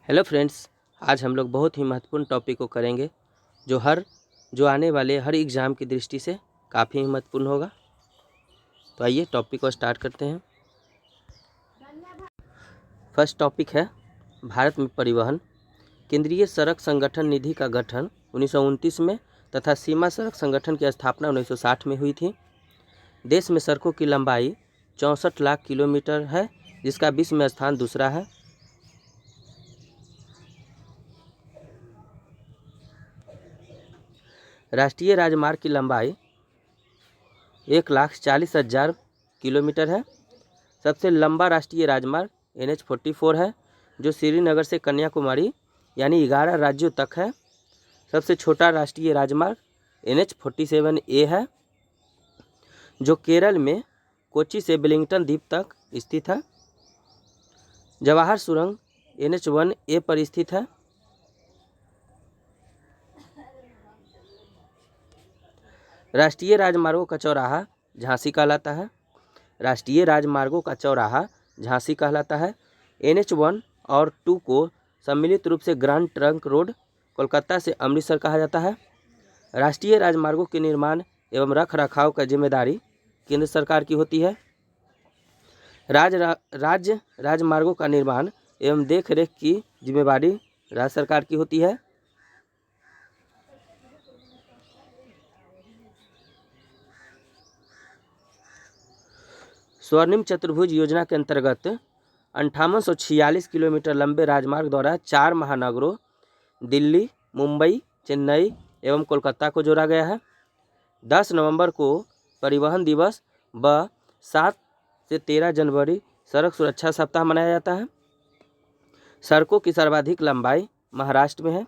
Hello friends, आज हम लोग बहुत ही महत्वपूर्ण टॉपिक को करेंगे जो आने वाले हर एग्ज़ाम की दृष्टि से काफ़ी महत्वपूर्ण होगा। तो आइए टॉपिक को स्टार्ट करते हैं। फर्स्ट टॉपिक है भारत में परिवहन। केंद्रीय सड़क संगठन निधि का गठन 1929 में तथा सीमा सड़क संगठन की स्थापना 1960 में हुई थी। देश में सड़कों की लंबाई 64 लाख किलोमीटर है, जिसका विश्व में स्थान दूसरा है। राष्ट्रीय राजमार्ग की लंबाई 1,40,000 किलोमीटर है। सबसे लंबा राष्ट्रीय राजमार्ग NH-44 है, जो श्रीनगर से कन्याकुमारी यानी 11 राज्यों तक है। सबसे छोटा राष्ट्रीय राजमार्ग NH-47A है, जो केरल में कोच्चि से वेलिंगटन द्वीप तक स्थित है। जवाहर सुरंग NH-1A पर स्थित है। राष्ट्रीय राजमार्गों का चौराहा झांसी कहलाता है। राष्ट्रीय राजमार्गों का चौराहा झांसी कहलाता है। NH-1 और 2 को सम्मिलित रूप से ग्रैंड ट्रंक रोड कोलकाता से अमृतसर कहा जाता है। राष्ट्रीय राजमार्गों के निर्माण एवं रख रखाव का जिम्मेदारी केंद्र सरकार की होती है। राज्य राजमार्गों का निर्माण एवं देख रेख की जिम्मेदारी राज्य सरकार की होती है। स्वर्णिम चतुर्भुज योजना के अंतर्गत 5846 किलोमीटर लंबे राजमार्ग द्वारा 4 महानगरों दिल्ली, मुंबई, चेन्नई एवं कोलकाता को जोड़ा गया है। 10 नवंबर को परिवहन दिवस व 7 से 13 जनवरी सड़क सुरक्षा सप्ताह मनाया जाता है। सड़कों की सर्वाधिक लंबाई महाराष्ट्र में है।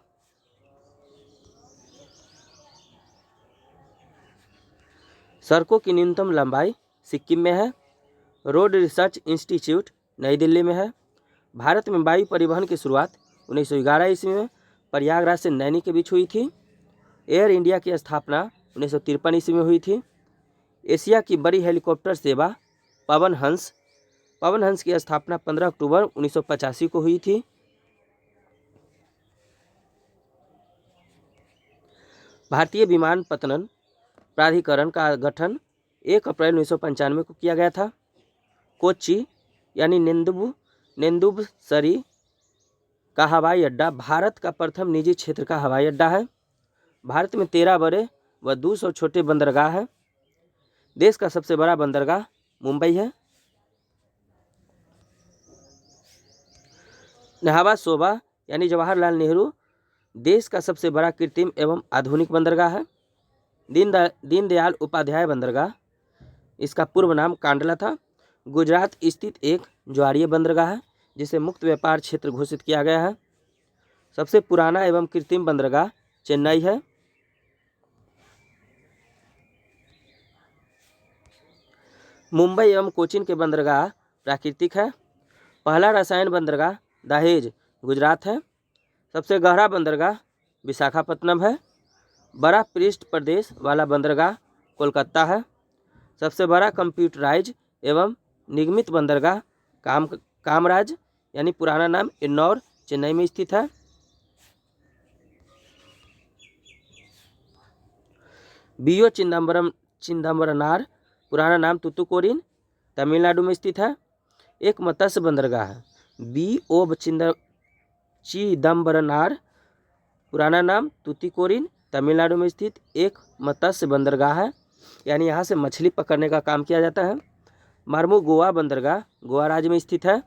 सड़कों की न्यूनतम लंबाई सिक्किम में है। रोड रिसर्च इंस्टीट्यूट नई दिल्ली में है। भारत में वायु परिवहन की शुरुआत 1911 ईस्वी में प्रयागराज से नैनी के बीच हुई थी। एयर इंडिया की स्थापना 1953 ईस्वी में हुई थी। एशिया की बड़ी हेलीकॉप्टर सेवा पवन हंस की स्थापना 15 अक्टूबर 1985 को हुई थी। भारतीय विमानपत्तन प्राधिकरण का गठन 1 अप्रैल 1995 को किया गया था। कोच्चि यानी नेदुवसरी का हवाई अड्डा भारत का प्रथम निजी क्षेत्र का हवाई अड्डा है। भारत में 13 बड़े व 200 छोटे बंदरगाह हैं। देश का सबसे बड़ा बंदरगाह मुंबई है। न्हावा शोभा यानी जवाहरलाल नेहरू देश का सबसे बड़ा कृत्रिम एवं आधुनिक बंदरगाह है। दीनदयाल उपाध्याय बंदरगाह, इसका पूर्व नाम कांडला था, गुजरात स्थित एक ज्वारीय बंदरगाह है, जिसे मुक्त व्यापार क्षेत्र घोषित किया गया है। सबसे पुराना एवं कृत्रिम बंदरगाह चेन्नई है। मुंबई एवं कोचीन के बंदरगाह प्राकृतिक है। पहला रसायन बंदरगाह दहेज गुजरात है। सबसे गहरा बंदरगाह विशाखापत्तनम है। बड़ा पृष्ठ प्रदेश वाला बंदरगाह कोलकाता है। सबसे बड़ा कंप्यूटराइज एवं निगमित बंदरगाह कामराज यानी पुराना नाम इन्नौर चेन्नई में स्थित है। बीओ चिदम्बरनार पुराना नाम तूतुकुड़ीन तमिलनाडु में स्थित है। एक मत्स्य बंदरगाह है। बीओ चिदम्बरनार पुराना नाम तूतीकोरिन तमिलनाडु में स्थित एक मत्स्य बंदरगाह है, यानी यहाँ से मछली पकड़ने का काम किया जाता है। मार्मुगोआ बंदरगाह गोवा राज्य में स्थित है।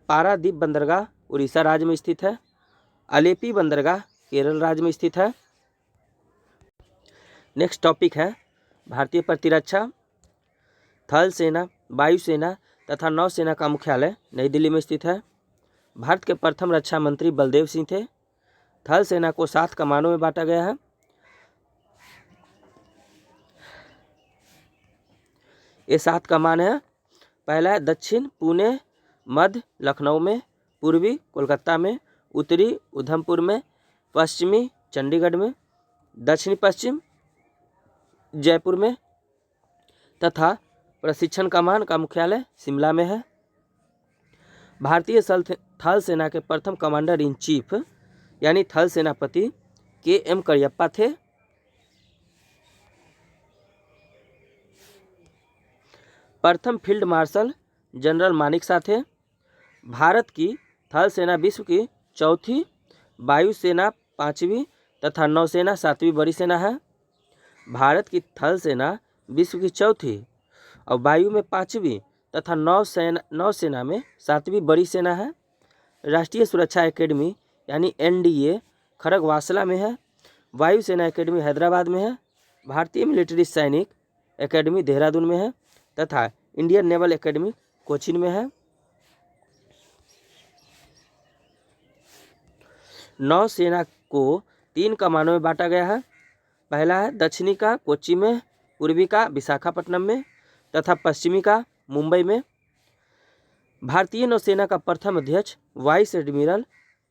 पारादीप बंदरगाह उड़ीसा राज्य में स्थित है। अलेपी बंदरगाह केरल राज्य में स्थित है। नेक्स्ट टॉपिक है भारतीय प्रतिरक्षा। थल सेना, वायुसेना तथा नौसेना का मुख्यालय नई दिल्ली में स्थित है। भारत के प्रथम रक्षा मंत्री बलदेव सिंह थे। थल सेना को 7 कमानों में बांटा गया है। ये 7 कमान है। पहला है दक्षिण पुणे, मध्य लखनऊ में, पूर्वी कोलकाता में, उत्तरी उधमपुर में, पश्चिमी चंडीगढ़ में, दक्षिणी पश्चिम जयपुर में तथा प्रशिक्षण कमान का मुख्यालय शिमला में है। भारतीय थल सेना के प्रथम कमांडर इन चीफ यानी थल सेनापति के.एम. करियप्पा थे। प्रथम फील्ड मार्शल जनरल मानेकशॉ थे। भारत की थल सेना विश्व की चौथी, वायुसेना पांचवी तथा नौसेना सातवीं बड़ी सेना है। भारत की थल सेना विश्व की चौथी और वायु में पांचवी तथा नौसेना में सातवीं बड़ी सेना है। राष्ट्रीय सुरक्षा एकेडमी यानी एनडीए खड़गवासला में है। वायुसेना एकेडमी हैदराबाद में है। भारतीय मिलिट्री सैनिक एकेडमी देहरादून में है तथा इंडियन नेवल एकेडमी कोचीन में है। नौसेना को 3 कमानों में बांटा गया है। पहला है दक्षिणी का कोच्चि में, पूर्वी का विशाखापट्टनम में तथा पश्चिमी का मुंबई में। भारतीय नौसेना का प्रथम अध्यक्ष वाइस एडमिरल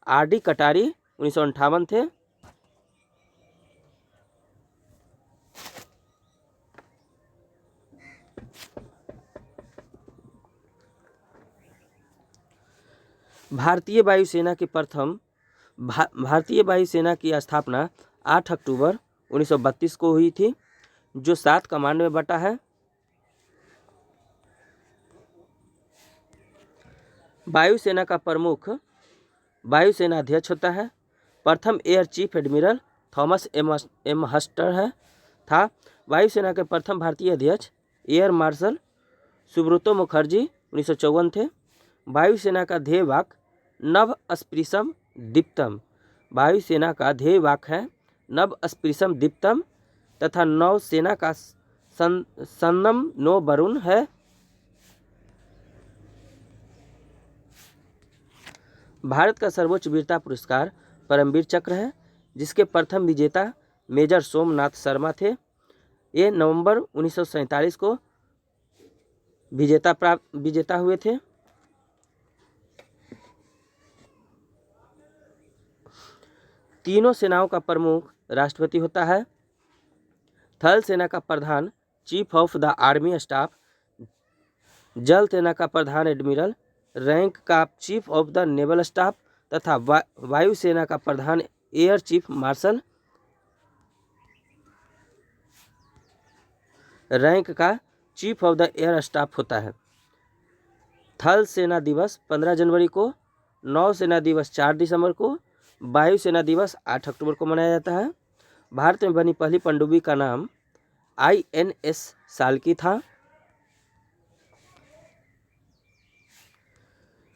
आर.डी. कटारी 1958 थे। भारतीय वायुसेना की स्थापना 8 अक्टूबर 1932 को हुई थी, जो 7 कमांड में बटा है। वायुसेना का प्रमुख वायुसेना अध्यक्ष होता है। प्रथम एयर चीफ एडमिरल थॉमस एम हस्टर था। वायुसेना के प्रथम भारतीय अध्यक्ष एयर मार्शल सुब्रतो मुखर्जी 1954 थे। वायुसेना का ध्येय वाक्य नभ स्पृशम दीप्तम। वायुसेना का ध्येय वाक्य है नभ स्पृशम दीप्तम तथा नौसेना का सन्नम नो वरुण है। भारत का सर्वोच्च वीरता पुरस्कार परमवीर चक्र है, जिसके प्रथम विजेता मेजर सोमनाथ शर्मा थे। ये नवंबर 1947 को विजेता हुए थे। तीनों सेनाओं का प्रमुख राष्ट्रपति होता है। थल सेना का प्रधान chief of the army staff, जल सेना का प्रधान एडमिरल रैंक का chief of the naval staff तथा वायुसेना का प्रधान एयर चीफ मार्शल रैंक का chief of the air staff होता है। थल सेना दिवस 15 जनवरी को, नौसेना दिवस 4 दिसंबर को, वायुसेना दिवस 8 अक्टूबर को मनाया जाता है। भारत में बनी पहली पनडुब्बी का नाम INS साल्की था।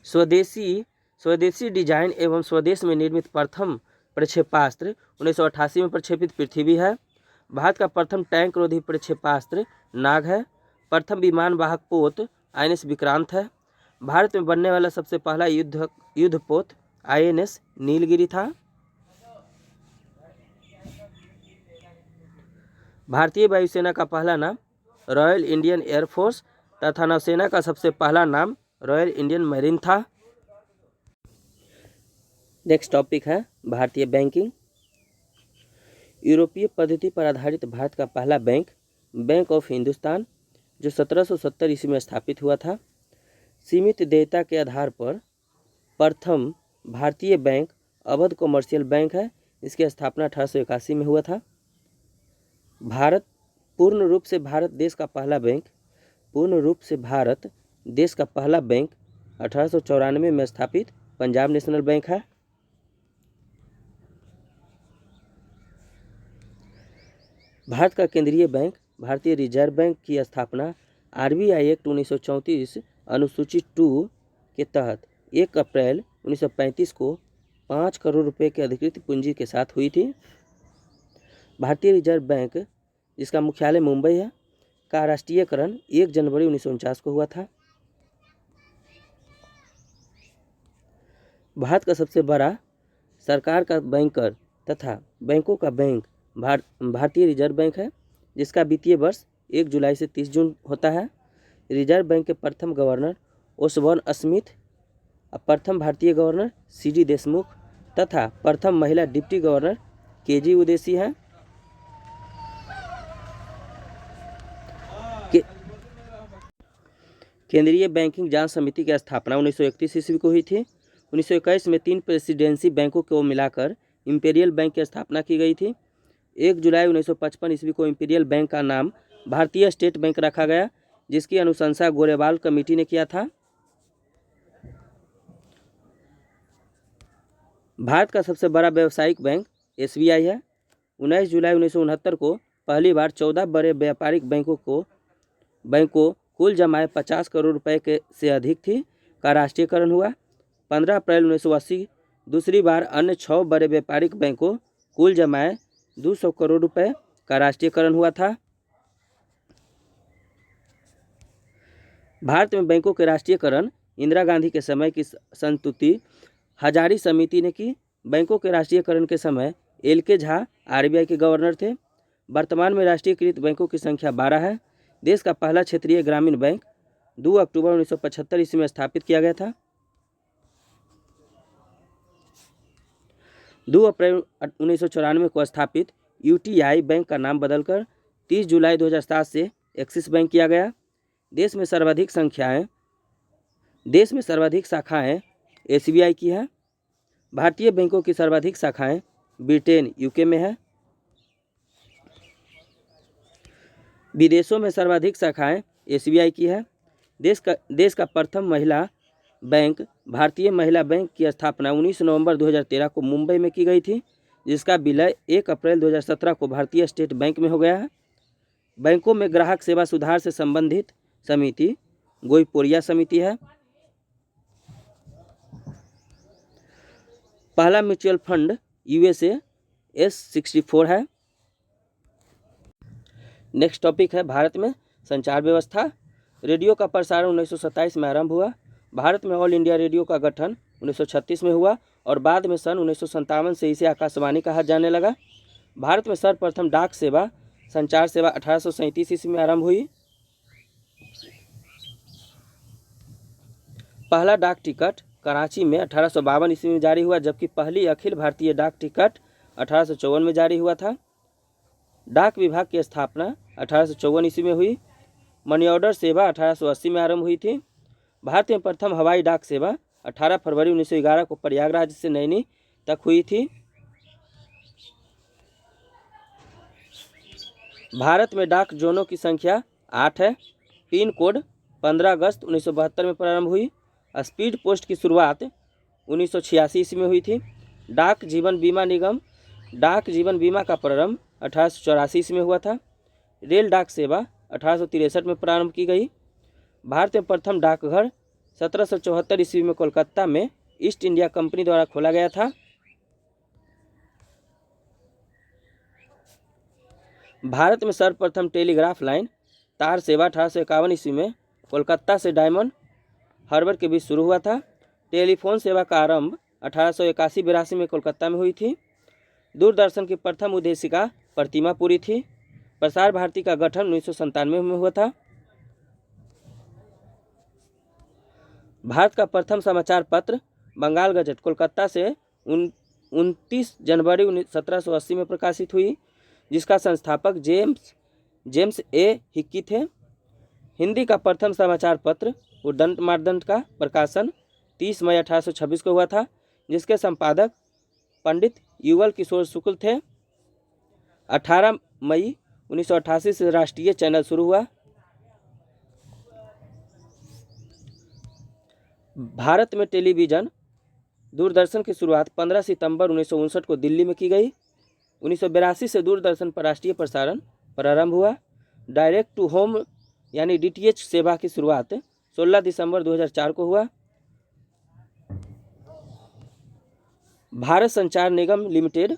स्वदेशी डिजाइन एवं स्वदेश में निर्मित प्रथम प्रक्षेपास्त्र 1988 में प्रक्षेपित पृथ्वी है। भारत का प्रथम टैंक रोधी प्रक्षेपास्त्र नाग है। प्रथम विमान वाहक पोत INS विक्रांत है। भारत में बनने वाला सबसे पहला युद्धपोत INS नीलगिरी था। भारतीय वायुसेना का पहला नाम रॉयल इंडियन एयरफोर्स तथा नौसेना का सबसे पहला नाम रॉयल इंडियन मैरीन था। नेक्स्ट टॉपिक है भारतीय बैंकिंग। यूरोपीय पद्धति पर आधारित भारत का पहला बैंक ऑफ हिंदुस्तान, जो 1770 ईस्वी में स्थापित हुआ था। सीमित देयता के आधार पर प्रथम भारतीय बैंक अवध कॉमर्शियल बैंक है। इसकी स्थापना 1881 में हुआ था। पूर्ण रूप से भारत देश का पहला बैंक 1894 में स्थापित पंजाब नेशनल बैंक है। भारत का केंद्रीय बैंक भारतीय रिजर्व बैंक की स्थापना RBI एक्ट 1934 अनुसूची 2 के तहत 1 अप्रैल 1935 को 5 करोड़ रुपए के अधिकृत पूंजी के साथ हुई थी। भारतीय रिजर्व बैंक, जिसका मुख्यालय मुंबई है, का राष्ट्रीयकरण 1 जनवरी 1949 को हुआ था। भारत का सबसे बड़ा सरकार का बैंकर तथा बैंकों का बैंक भारतीय रिजर्व बैंक है, जिसका वित्तीय वर्ष 1 जुलाई से 30 जून होता है। रिजर्व बैंक के प्रथम गवर्नर ओसबॉर्न स्मिथ, प्रथम भारतीय गवर्नर CG देशमुख तथा प्रथम महिला डिप्टी गवर्नर KG उदेसी हैं। केंद्रीय बैंकिंग जांच समिति की स्थापना 1931 ईस्वी को हुई थी। 1921 में 3 प्रेसिडेंसी बैंकों को मिलाकर इंपीरियल बैंक की स्थापना की गई थी। 1 जुलाई 1955 ईस्वी को इंपीरियल बैंक का नाम भारतीय स्टेट बैंक रखा गया, जिसकी अनुशंसा गोरेवाल कमेटी ने किया था। भारत का सबसे बड़ा व्यावसायिक बैंक SBI है। 19 जुलाई 1969 को पहली बार 14 बड़े व्यापारिक बैंकों कुल जमाए 50 करोड़ रुपए से अधिक थी का राष्ट्रीयकरण हुआ। 15 अप्रैल 1980 दूसरी बार अन्य 6 बड़े व्यापारिक बैंकों कुल जमाए 200 करोड़ रुपए का राष्ट्रीयकरण हुआ था। भारत में बैंकों के राष्ट्रीयकरण इंदिरा गांधी के समय की संस्तुति हजारी समिति ने की। बैंकों के राष्ट्रीयकरण के समय LK झा RBI के गवर्नर थे। वर्तमान में राष्ट्रीयकृत बैंकों की संख्या 12 है। देश का पहला क्षेत्रीय ग्रामीण बैंक 2 अक्टूबर 1975 ईस्वी में स्थापित किया गया था। 2 अप्रैल 1994 को स्थापित UTI बैंक का नाम बदलकर 30 जुलाई 2007 से एक्सिस बैंक किया गया। देश में सर्वाधिक शाखाएं SBI की हैं। भारतीय बैंकों की सर्वाधिक शाखाएं ब्रिटेन UK में है। विदेशों में सर्वाधिक शाखाएं SBI की है। देश का प्रथम महिला बैंक भारतीय महिला बैंक की स्थापना 19 नवंबर 2013 को मुंबई में की गई थी, जिसका विलय 1 अप्रैल 2017 को भारतीय स्टेट बैंक में हो गया है। बैंकों में ग्राहक सेवा सुधार से संबंधित समिति गोईपोरिया समिति है। पहला म्यूचुअल फंड USA S64 है। नेक्स्ट टॉपिक है भारत में संचार व्यवस्था। रेडियो का प्रसारण 1927 में आरंभ हुआ। भारत में ऑल इंडिया रेडियो का गठन 1936 में हुआ और बाद में सन 1957 से इसे आकाशवाणी कहा जाने लगा। भारत में सर्वप्रथम डाक सेवा संचार सेवा 1837 ईस्वी में आरंभ हुई। पहला डाक टिकट कराची में 1852 ईस्वी में जारी हुआ, जबकि पहली अखिल भारतीय डाक टिकट 1854 में जारी हुआ था। डाक विभाग की स्थापना 1854 ईस्वी में हुई। मनी ऑर्डर सेवा 1880 में आरंभ हुई थी। भारत में प्रथम हवाई डाक सेवा 18 फरवरी 1911 को प्रयागराज से नैनी तक हुई थी। भारत में डाक जोनों की संख्या 8 है। पिन कोड 15 अगस्त 1972 में प्रारंभ हुई। स्पीड पोस्ट की शुरुआत 1986 ईस्वी में हुई थी। डाक जीवन बीमा का प्रारंभ 1884 ईस्वी में हुआ था। रेल डाक सेवा 1863 में प्रारंभ की गई। भारत में प्रथम डाकघर 1774 ईस्वी में कोलकाता में ईस्ट इंडिया कंपनी द्वारा खोला गया था। भारत में सर्वप्रथम टेलीग्राफ लाइन तार सेवा 1851 ईस्वी में कोलकाता से डायमंड हार्बर के बीच शुरू हुआ था। टेलीफोन सेवा का आरंभ 1881-82 में कोलकाता में हुई थी। दूरदर्शन की प्रथम उद्देशिका प्रतिमा पूरी थी। प्रसार भारती का गठन 1997 में हुआ था। भारत का प्रथम समाचार पत्र बंगाल गजट कोलकाता से 29 जनवरी 1780 में प्रकाशित हुई, जिसका संस्थापक जेम्स A हिक्की थे। हिंदी का प्रथम समाचार पत्र उद्दंड मार्दंड का प्रकाशन 30 मई 1826 को हुआ था, जिसके संपादक पंडित युगल किशोर शुक्ल थे। 18 मई 1988 से राष्ट्रीय चैनल शुरू हुआ। भारत में टेलीविज़न दूरदर्शन की शुरुआत 15 सितंबर 1959 को दिल्ली में की गई। 1982 से दूरदर्शन पर राष्ट्रीय प्रसारण प्रारंभ हुआ। डायरेक्ट टू होम यानी DTH सेवा की शुरुआत 16 दिसंबर 2004 को हुआ। भारत संचार निगम लिमिटेड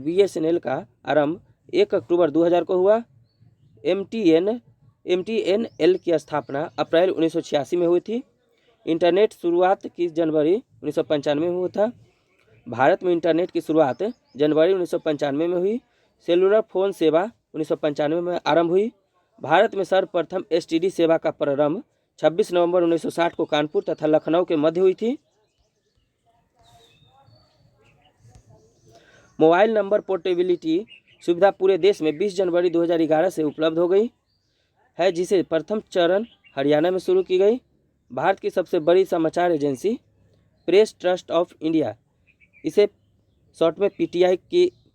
BSNL का आरंभ 1 अक्टूबर 2000 को हुआ। MTNL की स्थापना अप्रैल 1986 में हुई थी। इंटरनेट शुरुआत 21 जनवरी 1995 में हुआ था। भारत में इंटरनेट की शुरुआत जनवरी 1995 में हुई। सेलुलर फोन सेवा 1995 में आरंभ हुई। भारत में सर्वप्रथम STD सेवा का प्रारंभ 26 नवंबर 1960 को कानपुर तथा लखनऊ के मध्य हुई थी। मोबाइल नंबर पोर्टेबिलिटी सुविधा पूरे देश में 20 जनवरी 2011 से उपलब्ध हो गई है, जिसे प्रथम चरण हरियाणा में शुरू की गई। भारत की सबसे बड़ी समाचार agency press trust of India, इसे शॉर्ट में पीटीआई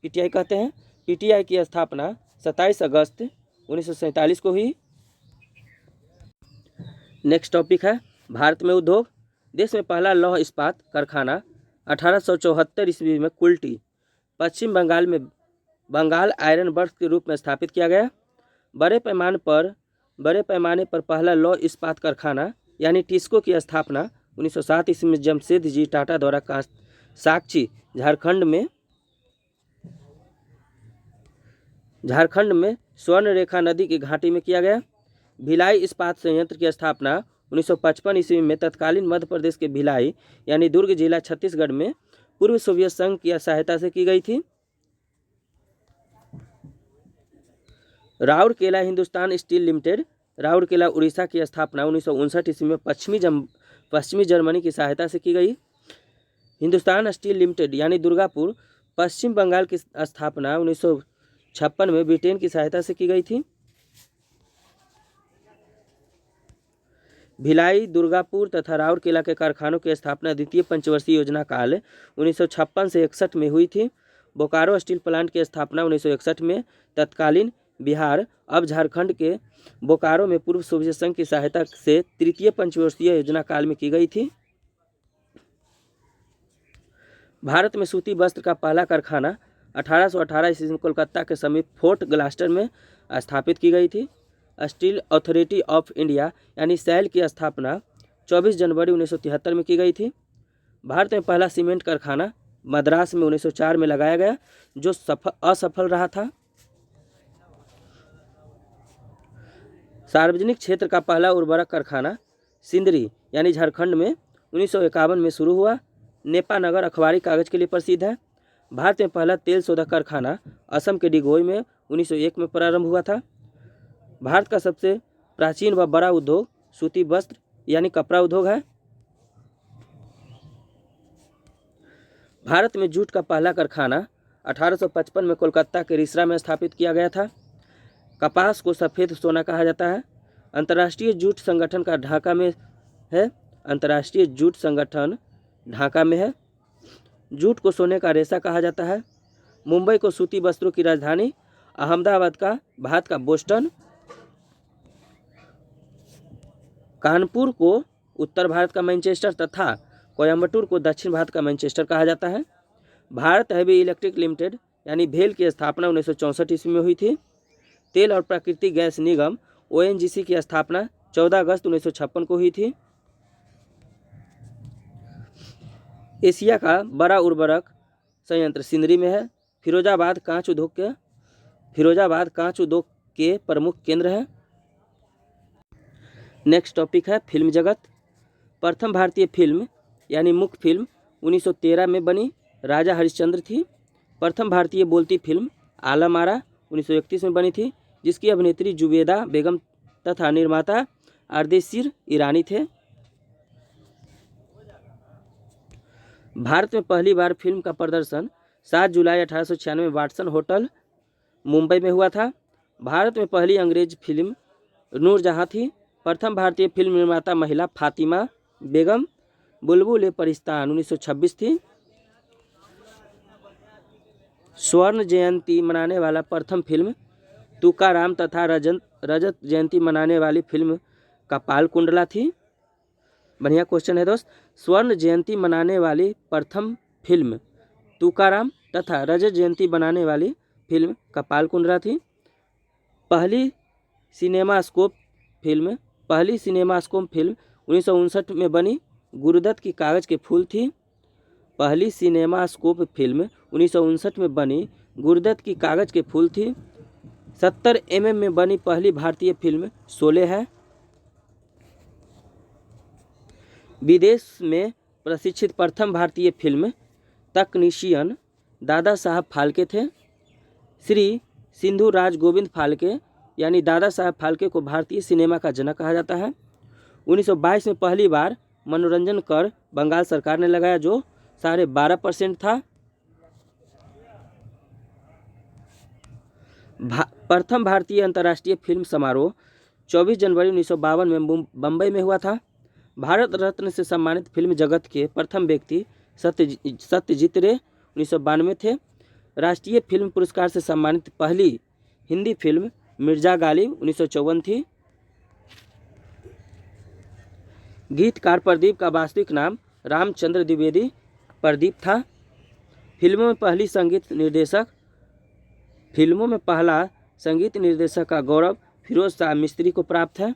कहते हैं। पीटीआई की स्थापना 27 अगस्त 1947 को हुई। नेक्स्ट टॉपिक है भारत में उद्योग। देश में पहला लौह इस्पात कारखाना 1874 ईस्वी में कुल्टी, पश्चिम बंगाल में बंगाल आयरन वर्क्स के रूप में स्थापित किया गया। बड़े पैमाने पर पहला लौह इस्पात कारखाना यानी टिस्को की स्थापना 1907 ईस्वी में जमशेदजी टाटा द्वारा साक्षी झारखंड में स्वर्ण रेखा नदी की घाटी में किया गया। भिलाई इस्पात संयंत्र की स्थापना 1955 ईस्वी में तत्कालीन मध्य प्रदेश के भिलाई यानी दुर्ग जिला छत्तीसगढ़ में पूर्व सोवियत संघ की सहायता से की गई थी। राउरकेला हिंदुस्तान स्टील लिमिटेड राउरकेला उड़ीसा की स्थापना 1959 ईस्वी में पश्चिमी जर्मनी की सहायता से की गई। हिंदुस्तान स्टील लिमिटेड यानी दुर्गापुर पश्चिम बंगाल की स्थापना 1956 में ब्रिटेन की सहायता से की गई थी। भिलाई, दुर्गापुर तथा राउरकेला के कारखानों की स्थापना द्वितीय पंचवर्षीय योजना काल 1956 से 61 में हुई थी। बोकारो स्टील प्लांट की स्थापना 1961 में तत्कालीन बिहार अब झारखंड के बोकारो में पूर्व सोवियत संघ की सहायता से तृतीय पंचवर्षीय योजना काल में की गई थी। भारत में सूती वस्त्र का पहला कारखाना 1818 ईस्वी में कोलकाता के समीप फोर्ट ग्लास्टर में स्थापित की गई थी। स्टील अथॉरिटी ऑफ इंडिया यानी सैल की स्थापना 24 जनवरी 1973 में की गई थी। भारत में पहला सीमेंट कारखाना मद्रास में 1904 में लगाया गया जो असफल रहा था। सार्वजनिक क्षेत्र का पहला उर्वरक कारखाना सिंदरी यानी झारखंड में 1951 में शुरू हुआ। नेपानगर अखबारी कागज के लिए प्रसिद्ध है। भारत में पहला तेल शोधक कारखाना असम के डिगोई में 1901 में प्रारंभ हुआ था। भारत का सबसे प्राचीन व बड़ा उद्योग सूती वस्त्र यानी कपड़ा उद्योग है। भारत में जूट का पहला कारखाना 1855 में कोलकाता के रिसरा में स्थापित किया गया था। कपास को सफ़ेद सोना कहा जाता है। अंतर्राष्ट्रीय जूट संगठन का ढाका में है। अंतर्राष्ट्रीय जूट संगठन ढाका में है। जूट को सोने का रेशा कहा जाता है। मुंबई को सूती वस्त्रों की राजधानी, अहमदाबाद का भारत का बोस्टन, कानपुर को उत्तर भारत का मैनचेस्टर तथा कोयम्बटूर को दक्षिण भारत का मैनचेस्टर कहा जाता है। भारत हैवी इलेक्ट्रिक लिमिटेड यानी भेल की स्थापना 1964 ईस्वी में हुई थी। तेल और प्राकृतिक गैस निगम ओएनजीसी की स्थापना 14 अगस्त 1956 को हुई थी। एशिया का बड़ा उर्वरक संयंत्र सिंदरी में है। फिरोजाबाद कांच उद्योग के प्रमुख केंद्र है। नेक्स्ट टॉपिक है फिल्म जगत। प्रथम भारतीय फिल्म यानी मुख्य फिल्म 1913 में बनी राजा हरिश्चंद्र थी। प्रथम भारतीय बोलती फिल्म आलम आरा 1931 में बनी थी जिसकी अभिनेत्री जुबेदा बेगम तथा निर्माता आरदेशीर ईरानी थे। भारत में पहली बार फिल्म का प्रदर्शन 7 जुलाई 1896 में वाटसन होटल मुंबई में हुआ था। भारत में पहली अंग्रेज फिल्म नूरजहां थी। प्रथम भारतीय फिल्म निर्माता महिला फातिमा बेगम बुलबुल परिस्तान 1926 थी। स्वर्ण जयंती मनाने वाला प्रथम फिल्म तुकाराम तथा रजत जयंती मनाने वाली फिल्म कपाल कुंडला थी। बढ़िया क्वेश्चन है दोस्त। स्वर्ण जयंती मनाने वाली प्रथम फिल्म तुकाराम तथा रजत जयंती मनाने वाली फिल्म कपाल कुंडला थी। पहली सिनेमास्कोप फिल्म 1959 में बनी गुरुदत्त की कागज के फूल थी। पहली सिनेमास्कोप फिल्म 1959 में बनी गुरुदत्त की कागज के फूल थी। 70 mm में बनी पहली भारतीय फिल्म शोले है। विदेश में प्रशिक्षित प्रथम भारतीय फिल्म तकनीशियन दादा साहब फाल्के थे। श्री सिंधु राज गोविंद फाल्के यानी दादा साहब फाल्के को भारतीय सिनेमा का जनक कहा जाता है। 1922 में पहली बार मनोरंजन कर बंगाल सरकार ने लगाया जो 12.5% था। प्रथम भारतीय अंतर्राष्ट्रीय फिल्म समारोह 24 जनवरी 1952 में बम्बई में हुआ था। भारत रत्न से सम्मानित फिल्म जगत के प्रथम व्यक्ति सत्यजीत रे 1992 थे। राष्ट्रीय फिल्म पुरस्कार से सम्मानित पहली हिंदी फिल्म मिर्जा गालिब 1954 थी। गीतकार प्रदीप का वास्तविक नाम रामचंद्र द्विवेदी प्रदीप था। फिल्मों में पहला संगीत निर्देशक का गौरव फिरोज शाह मिस्त्री को प्राप्त है।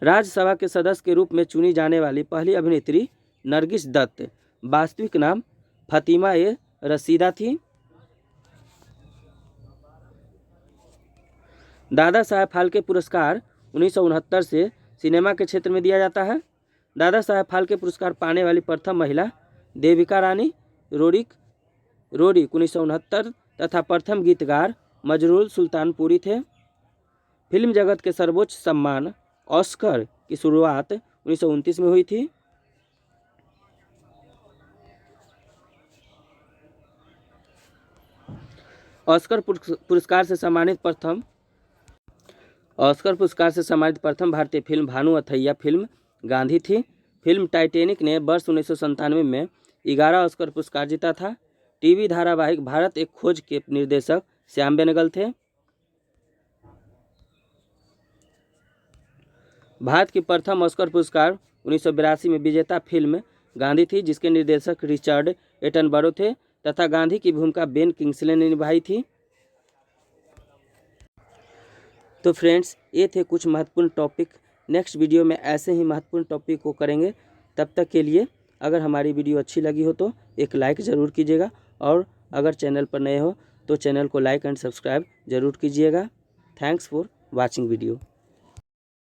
राज्यसभा के सदस्य के रूप में चुनी जाने वाली पहली अभिनेत्री नरगिस दत्त, वास्तविक नाम फातिमा ए रशीदा थी। दादा साहेब फाल्के पुरस्कार 1969 से सिनेमा के क्षेत्र में दिया जाता है। दादा साहेब फाल्के पुरस्कार पाने वाली प्रथम महिला देविका रानी रोरिक 1969 तथा प्रथम गीतकार मजरूल सुल्तानपुरी थे। फिल्म जगत के सर्वोच्च सम्मान ऑस्कर की शुरुआत 1929 में हुई थी। ऑस्कर पुरस्कार से सम्मानित प्रथम भारतीय फिल्म भानु अथैया फिल्म गांधी थी। फिल्म टाइटैनिक ने वर्ष 1997 में 11 ऑस्कर पुरस्कार जीता था। टीवी धारावाहिक भारत एक खोज के निर्देशक श्याम बेनेगल थे। भारत की प्रथम ऑस्कर पुरस्कार 1982 में विजेता फिल्म गांधी थी, जिसके निर्देशक रिचर्ड एटनबरो थे तथा गांधी की भूमिका बेन किंग्सले ने निभाई थी। तो फ्रेंड्स, ये थे कुछ महत्वपूर्ण टॉपिक। नेक्स्ट वीडियो में ऐसे ही महत्वपूर्ण टॉपिक को करेंगे। तब तक के लिए अगर हमारी वीडियो अच्छी लगी हो तो एक लाइक ज़रूर कीजिएगा, और अगर चैनल पर नए हो तो चैनल को लाइक एंड सब्सक्राइब ज़रूर कीजिएगा। Thanks for watching video.